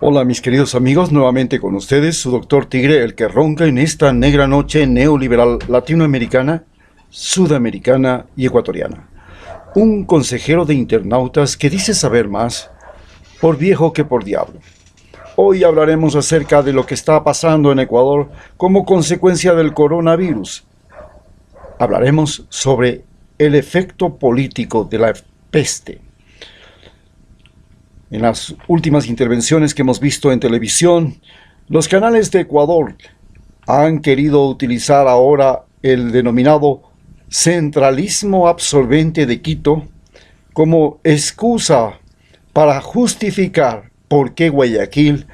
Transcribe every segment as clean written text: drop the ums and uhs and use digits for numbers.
Hola mis queridos amigos, nuevamente con ustedes, su doctor Tigre, el que ronca en esta negra noche neoliberal latinoamericana, sudamericana y ecuatoriana. Un consejero de internautas que dice saber más, por viejo que por diablo. Hoy hablaremos acerca de lo que está pasando en Ecuador como consecuencia del coronavirus. Hablaremos sobre el efecto político de la peste. En las últimas intervenciones que hemos visto en televisión, los canales de Ecuador han querido utilizar ahora el denominado centralismo absorbente de Quito como excusa para justificar por qué Guayaquil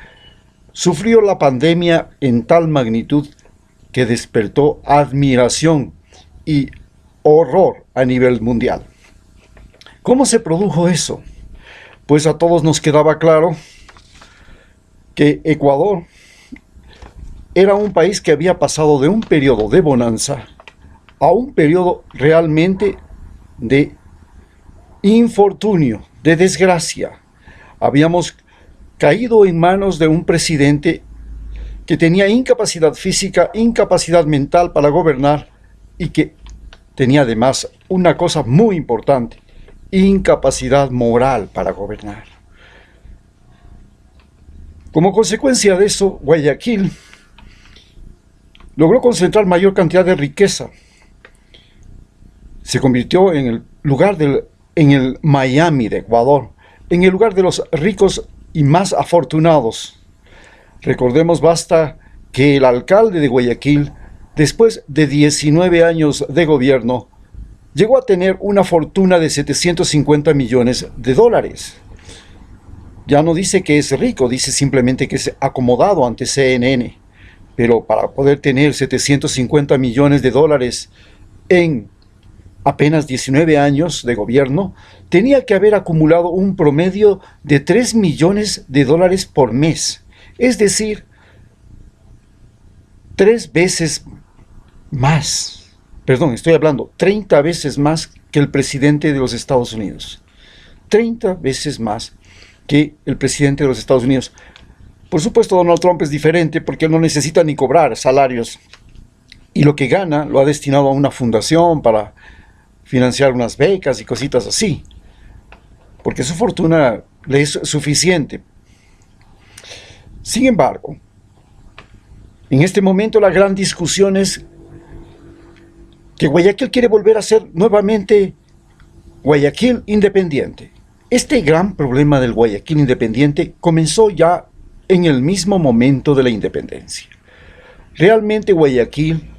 sufrió la pandemia en tal magnitud que despertó admiración y horror a nivel mundial. ¿Cómo se produjo eso? Pues a todos nos quedaba claro que Ecuador era un país que había pasado de un periodo de bonanza a un periodo realmente de infortunio, de desgracia. Habíamos caído en manos de un presidente que tenía incapacidad física, incapacidad mental para gobernar y que tenía además una cosa muy importante: incapacidad moral para gobernar. Como consecuencia de eso, Guayaquil logró concentrar mayor cantidad de riqueza. Se convirtió en el Miami de Ecuador, en el lugar de los ricos y más afortunados. Recordemos, basta que el alcalde de Guayaquil, después de 19 años de gobierno, llegó a tener una fortuna de 750 millones de dólares. Ya no dice que es rico, dice simplemente que es acomodado ante CNN. Pero para poder tener 750 millones de dólares en apenas 19 años de gobierno, tenía que haber acumulado un promedio de 3 millones de dólares por mes. Es decir, 3 veces más. Perdón, estoy hablando 30 veces más que el presidente de los Estados Unidos. 30 veces más que el presidente de los Estados Unidos. Por supuesto, Donald Trump es diferente porque él no necesita ni cobrar salarios. Y lo que gana lo ha destinado a una fundación para financiar unas becas y cositas así. Porque su fortuna le es suficiente. Sin embargo, en este momento la gran discusión es que Guayaquil quiere volver a ser nuevamente Guayaquil independiente. Este gran problema del Guayaquil independiente comenzó ya en el mismo momento de la independencia. Realmente Guayaquil,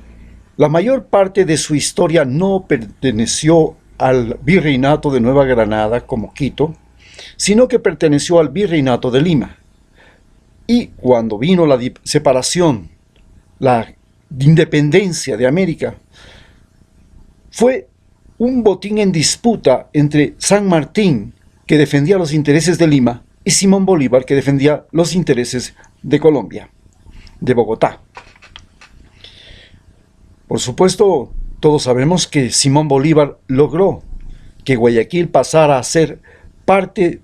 la mayor parte de su historia no perteneció al virreinato de Nueva Granada como Quito, sino que perteneció al virreinato de Lima. Y cuando vino la separación, la independencia de América, fue un botín en disputa entre San Martín, que defendía los intereses de Lima, y Simón Bolívar, que defendía los intereses de Colombia, de Bogotá. Por supuesto, todos sabemos que Simón Bolívar logró que Guayaquil pasara a ser parte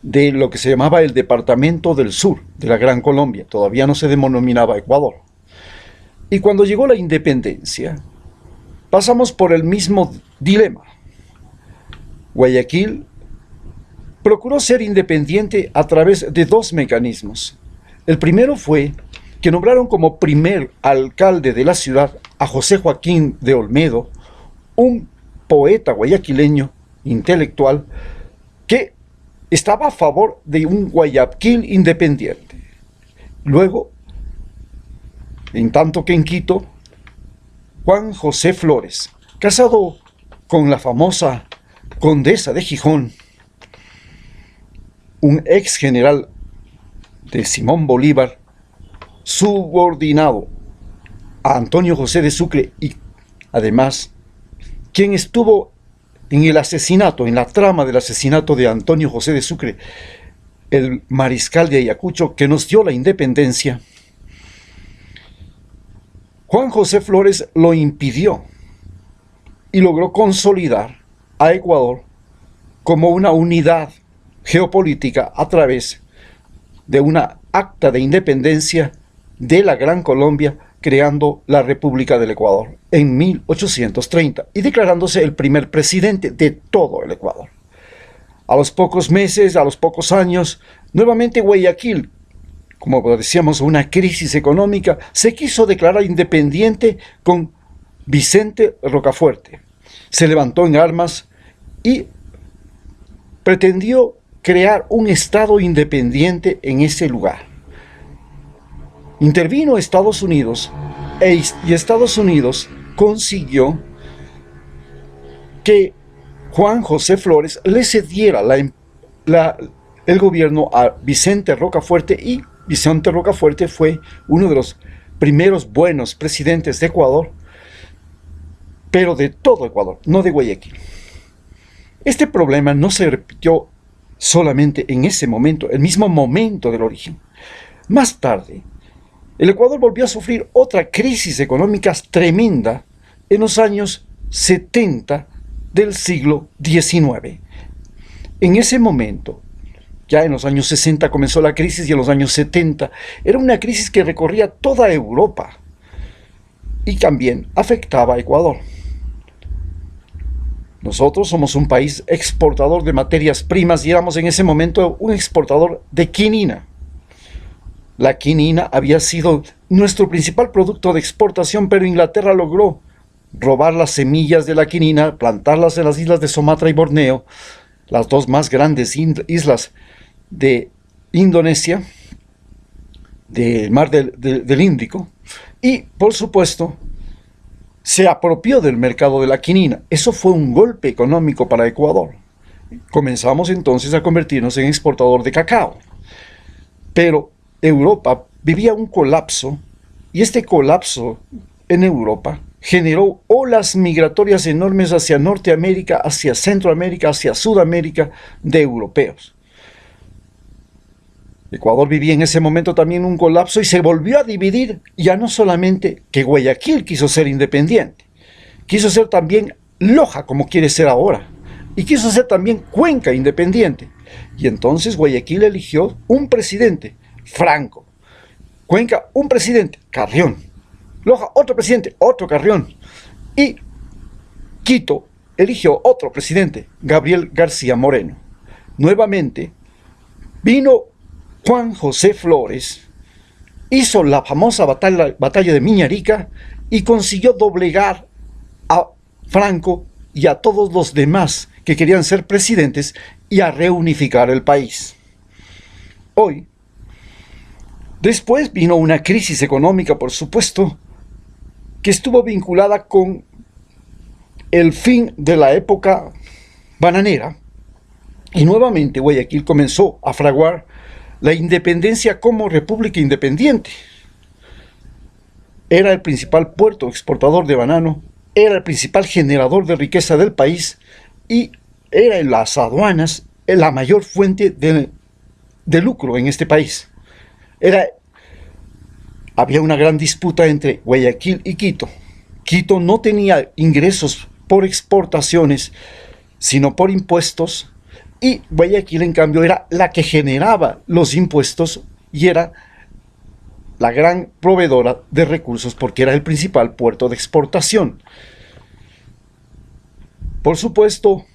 de lo que se llamaba el Departamento del Sur de la Gran Colombia. Todavía no se denominaba Ecuador. Y cuando llegó la independencia, pasamos por el mismo dilema. Guayaquil procuró ser independiente a través de dos mecanismos. El primero fue que nombraron como primer alcalde de la ciudad a José Joaquín de Olmedo, un poeta guayaquileño, intelectual, que estaba a favor de un Guayaquil independiente. Luego, en tanto que en Quito, Juan José Flores, casado con la famosa condesa de Gijón, un ex general de Simón Bolívar, subordinado a Antonio José de Sucre y además quien estuvo en el asesinato, en la trama del asesinato de Antonio José de Sucre, el mariscal de Ayacucho que nos dio la independencia. Juan José Flores lo impidió y logró consolidar a Ecuador como una unidad geopolítica a través de una acta de independencia de la Gran Colombia, creando la República del Ecuador en 1830 y declarándose el primer presidente de todo el Ecuador. A los pocos meses, a los pocos años, nuevamente Guayaquil, como decíamos, una crisis económica, se quiso declarar independiente con Vicente Rocafuerte. Se levantó en armas y pretendió crear un estado independiente en ese lugar. Intervino Estados Unidos y Estados Unidos consiguió que Juan José Flores le cediera el gobierno a Vicente Rocafuerte, y Vicente Rocafuerte fue uno de los primeros buenos presidentes de Ecuador, pero de todo Ecuador, no de Guayaquil. Este problema no se repitió solamente en ese momento, el mismo momento del origen. Más tarde, el Ecuador volvió a sufrir otra crisis económica tremenda en los años 70 del siglo XIX. En ese momento, ya en los años 60 comenzó la crisis, y en los años 70 era una crisis que recorría toda Europa y también afectaba a Ecuador. Nosotros somos un país exportador de materias primas y éramos en ese momento un exportador de quinina. La quinina había sido nuestro principal producto de exportación, pero Inglaterra logró robar las semillas de la quinina, plantarlas en las islas de Sumatra y Borneo, las dos más grandes islas de Indonesia, del mar del Índico, y por supuesto se apropió del mercado de la quinina. Eso fue un golpe económico para Ecuador. Comenzamos entonces a convertirnos en exportador de cacao. Pero Europa vivía un colapso, y este colapso en Europa generó olas migratorias enormes hacia Norteamérica, hacia Centroamérica, hacia Sudamérica, de europeos. Ecuador vivía en ese momento también un colapso y se volvió a dividir. Ya no solamente que Guayaquil quiso ser independiente, quiso ser también Loja, como quiere ser ahora, y quiso ser también Cuenca independiente. Y entonces Guayaquil eligió un presidente, Franco. Cuenca, un presidente, Carrión. Loja, otro presidente, otro Carrión. Y Quito eligió otro presidente, Gabriel García Moreno. Nuevamente vino Juan José Flores, hizo la famosa batalla de Miñarica y consiguió doblegar a Franco y a todos los demás que querían ser presidentes y a reunificar el país. Hoy, después vino una crisis económica, por supuesto, que estuvo vinculada con el fin de la época bananera, y nuevamente Guayaquil comenzó a fraguar la independencia como república independiente. Era el principal puerto exportador de banano, era el principal generador de riqueza del país, y era en las aduanas la mayor fuente de lucro en este país. Había una gran disputa entre Guayaquil y Quito. Quito no tenía ingresos por exportaciones, sino por impuestos, y Guayaquil, en cambio, era la que generaba los impuestos y era la gran proveedora de recursos porque era el principal puerto de exportación. Por supuesto,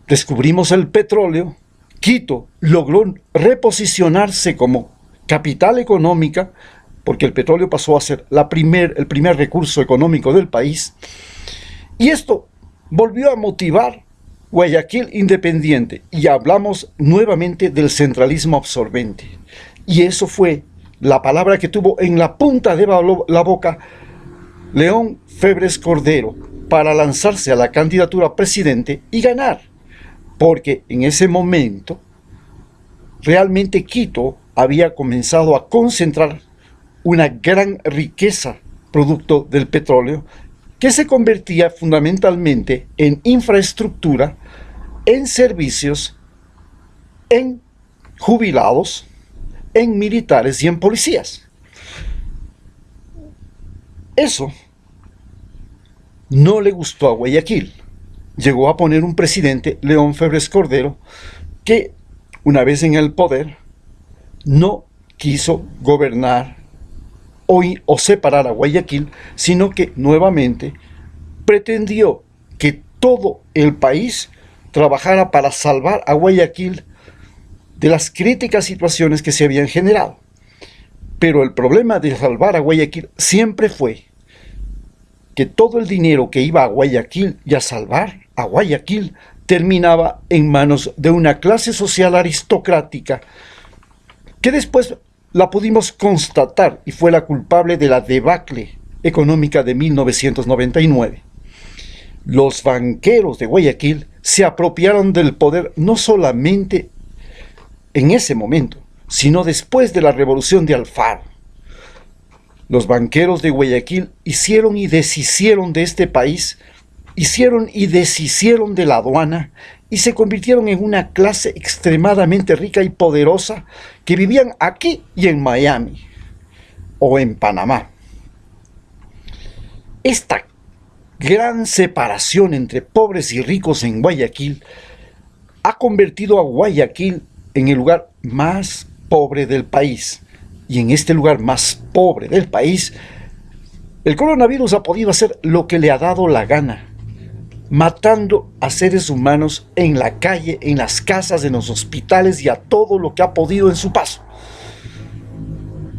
descubrimos el petróleo. Quito logró reposicionarse como capital económica porque el petróleo pasó a ser el primer recurso económico del país. Y esto volvió a motivar Guayaquil independiente, y hablamos nuevamente del centralismo absorbente. Y eso fue la palabra que tuvo en la punta de la boca León Febres Cordero para lanzarse a la candidatura a presidente y ganar. Porque en ese momento realmente Quito había comenzado a concentrar una gran riqueza producto del petróleo, que se convertía fundamentalmente en infraestructura, en servicios, en jubilados, en militares y en policías. Eso no le gustó a Guayaquil. Llegó a poner un presidente, León Febres Cordero, que una vez en el poder no quiso gobernar o separar a Guayaquil, sino que nuevamente pretendió que todo el país trabajara para salvar a Guayaquil de las críticas situaciones que se habían generado. Pero el problema de salvar a Guayaquil siempre fue que todo el dinero que iba a Guayaquil y a salvar a Guayaquil terminaba en manos de una clase social aristocrática que después la pudimos constatar y fue la culpable de la debacle económica de 1999. Los banqueros de Guayaquil se apropiaron del poder no solamente en ese momento, sino después de la revolución de Alfaro. Los banqueros de Guayaquil hicieron y deshicieron de este país, hicieron y deshicieron de la aduana y se convirtieron en una clase extremadamente rica y poderosa que vivían aquí y en Miami o en Panamá. Esta gran separación entre pobres y ricos en Guayaquil ha convertido a Guayaquil en el lugar más pobre del país. Y en este lugar más pobre del país, el coronavirus ha podido hacer lo que le ha dado la gana, matando a seres humanos en la calle, en las casas, en los hospitales y a todo lo que ha podido en su paso.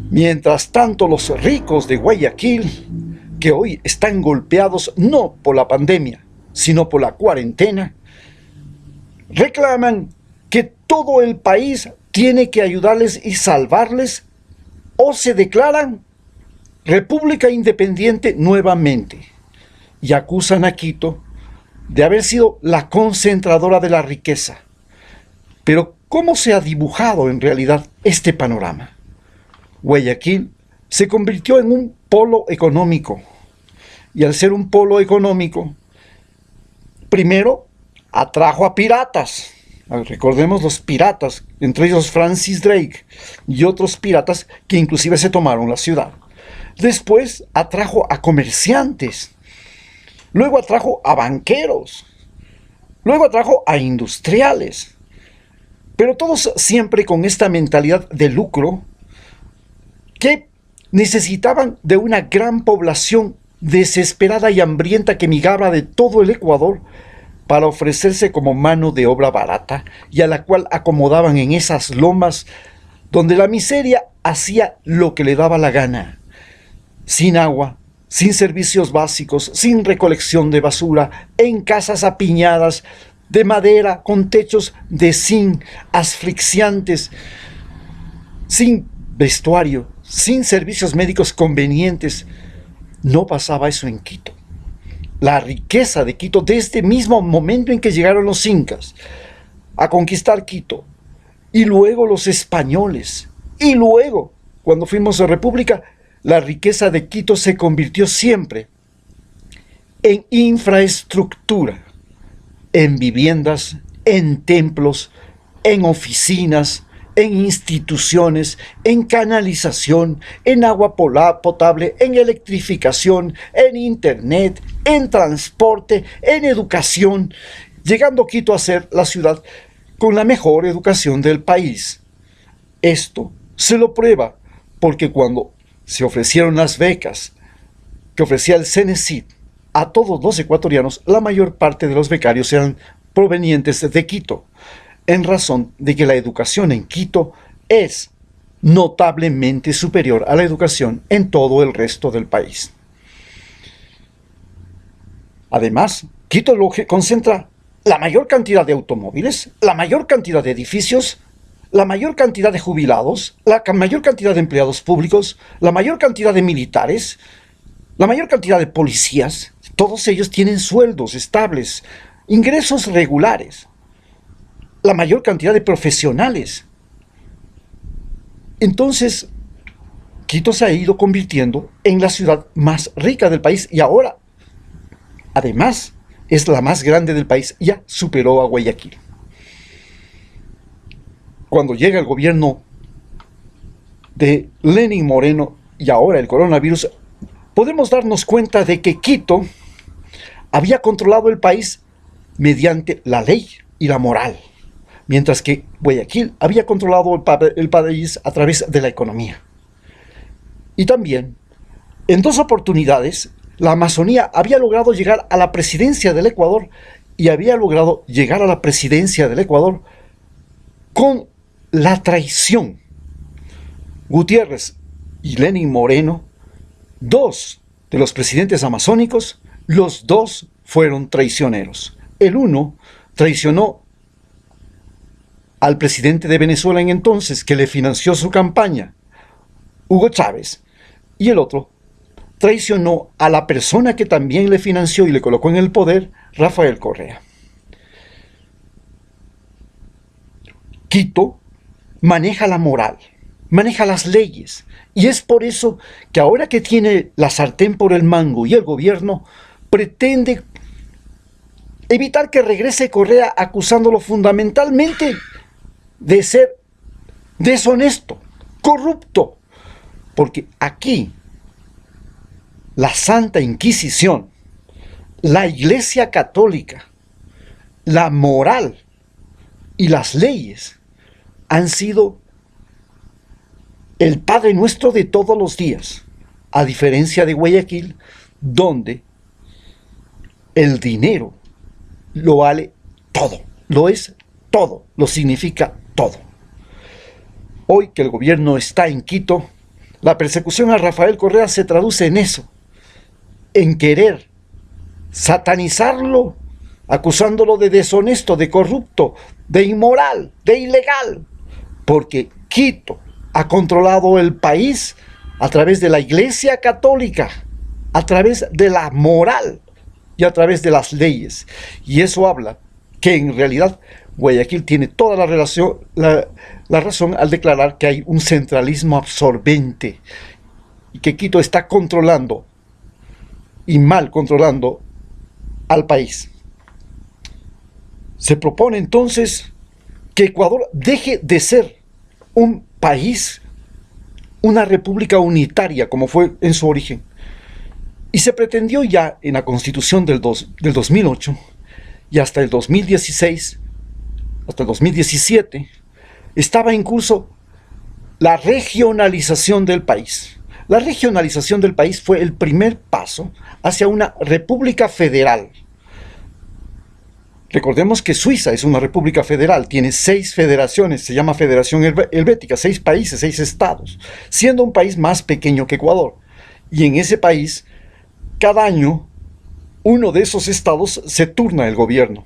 Mientras tanto, los ricos de Guayaquil, que hoy están golpeados no por la pandemia, sino por la cuarentena, reclaman que todo el país tiene que ayudarles y salvarles, o se declaran república independiente nuevamente, y acusan a Quito de haber sido la concentradora de la riqueza. Pero ¿cómo se ha dibujado en realidad este panorama? Guayaquil se convirtió en un polo económico, y al ser un polo económico, primero atrajo a piratas. Recordemos los piratas, entre ellos Francis Drake y otros piratas que inclusive se tomaron la ciudad. Después atrajo a comerciantes, luego atrajo a banqueros, luego atrajo a industriales, pero todos siempre con esta mentalidad de lucro que necesitaban de una gran población desesperada y hambrienta que migraba de todo el Ecuador para ofrecerse como mano de obra barata y a la cual acomodaban en esas lomas donde la miseria hacía lo que le daba la gana, sin agua, sin servicios básicos, sin recolección de basura, en casas apiñadas de madera con techos de zinc asfixiantes, sin vestuario, sin servicios médicos convenientes. No pasaba eso en Quito. La riqueza de Quito, desde el mismo momento en que llegaron los incas a conquistar Quito, y luego los españoles, y luego, cuando fuimos a República, la riqueza de Quito se convirtió siempre en infraestructura, en viviendas, en templos, en oficinas, en instituciones, en canalización, en agua potable, en electrificación, en internet, en transporte, en educación, llegando Quito a ser la ciudad con la mejor educación del país. Esto se lo prueba porque cuando se ofrecieron las becas que ofrecía el CENESID a todos los ecuatorianos, la mayor parte de los becarios eran provenientes de Quito, en razón de que la educación en Quito es notablemente superior a la educación en todo el resto del país. Además, Quito concentra la mayor cantidad de automóviles, la mayor cantidad de edificios, la mayor cantidad de jubilados, la mayor cantidad de empleados públicos, la mayor cantidad de militares, la mayor cantidad de policías. Todos ellos tienen sueldos estables, ingresos regulares, la mayor cantidad de profesionales. Entonces, Quito se ha ido convirtiendo en la ciudad más rica del país y ahora, además, es la más grande del país, ya superó a Guayaquil. Cuando llega el gobierno de Lenín Moreno y ahora el coronavirus, podemos darnos cuenta de que Quito había controlado el país mediante la ley y la moral, mientras que Guayaquil había controlado el país a través de la economía. Y también, en dos oportunidades, la Amazonía había logrado llegar a la presidencia del Ecuador y había logrado llegar a la presidencia del Ecuador con la traición. Gutiérrez y Lenín Moreno, dos de los presidentes amazónicos, los dos fueron traicioneros. El uno traicionó al presidente de Venezuela en entonces, que le financió su campaña, Hugo Chávez, y el otro traicionó a la persona que también le financió y le colocó en el poder, Rafael Correa. Quito maneja la moral, maneja las leyes, y es por eso que ahora que tiene la sartén por el mango y el gobierno pretende evitar que regrese Correa, acusándolo fundamentalmente de ser deshonesto, corrupto, porque aquí la Santa Inquisición, la Iglesia Católica, la moral y las leyes han sido el Padre Nuestro de todos los días, a diferencia de Guayaquil, donde el dinero lo vale todo, lo es todo, lo significa todo. Hoy que el gobierno está en Quito, la persecución a Rafael Correa se traduce en eso, en querer satanizarlo, acusándolo de deshonesto, de corrupto, de inmoral, de ilegal, porque Quito ha controlado el país a través de la Iglesia Católica, a través de la moral y a través de las leyes. Y eso habla que en realidad Guayaquil tiene toda la razón al declarar que hay un centralismo absorbente y que Quito está controlando y mal controlando al país. Se propone entonces que Ecuador deje de ser un país, una república unitaria como fue en su origen, y se pretendió ya en la Constitución del 2008 y hasta el 2016, hasta el 2017, estaba en curso la regionalización del país. La regionalización del país fue el primer paso hacia una república federal. Recordemos que Suiza es una república federal, tiene 6 federaciones, se llama Federación Helvética, 6 países, 6 estados, siendo un país más pequeño que Ecuador. Y en ese país, cada año, uno de esos estados se turna el gobierno.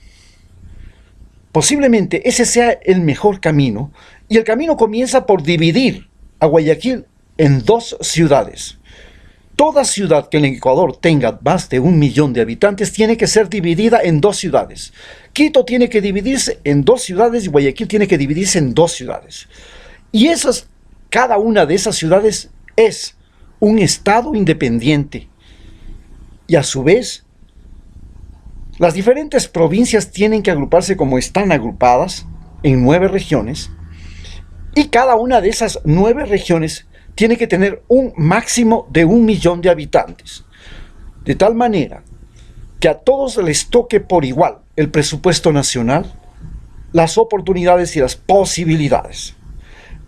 Posiblemente ese sea el mejor camino, y el camino comienza por dividir a Guayaquil en 2 ciudades. Toda ciudad que en Ecuador tenga más de 1 millón de habitantes tiene que ser dividida en 2 ciudades. Quito tiene que dividirse en 2 ciudades y Guayaquil tiene que dividirse en 2 ciudades. Y cada una de esas ciudades es un estado independiente. Y a su vez, las diferentes provincias tienen que agruparse como están agrupadas en 9 regiones. Y cada una de esas 9 regiones tiene que tener un máximo de 1 millón de habitantes, de tal manera que a todos les toque por igual el presupuesto nacional, las oportunidades y las posibilidades.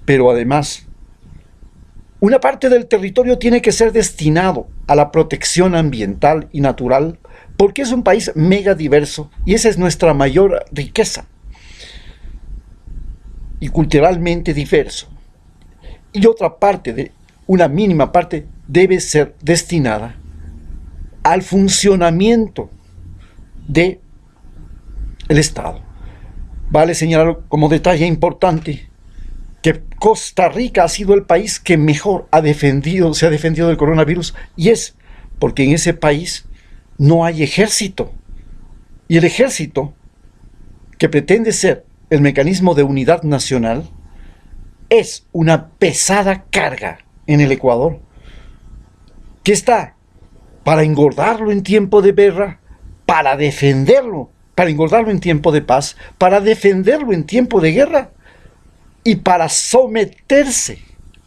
Pero además, una parte del territorio tiene que ser destinado a la protección ambiental y natural, porque es un país mega diverso y esa es nuestra mayor riqueza, y culturalmente diverso. Y otra parte, una mínima parte, debe ser destinada al funcionamiento del Estado. Vale señalar como detalle importante que Costa Rica ha sido el país que mejor se ha defendido del coronavirus, y es porque en ese país no hay ejército. Y el ejército, que pretende ser el mecanismo de unidad nacional, es una pesada carga en el Ecuador, que está para engordarlo en tiempo de guerra, para defenderlo, para engordarlo en tiempo de paz, para defenderlo en tiempo de guerra y para someterse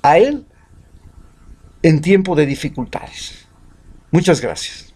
a él en tiempo de dificultades. Muchas gracias.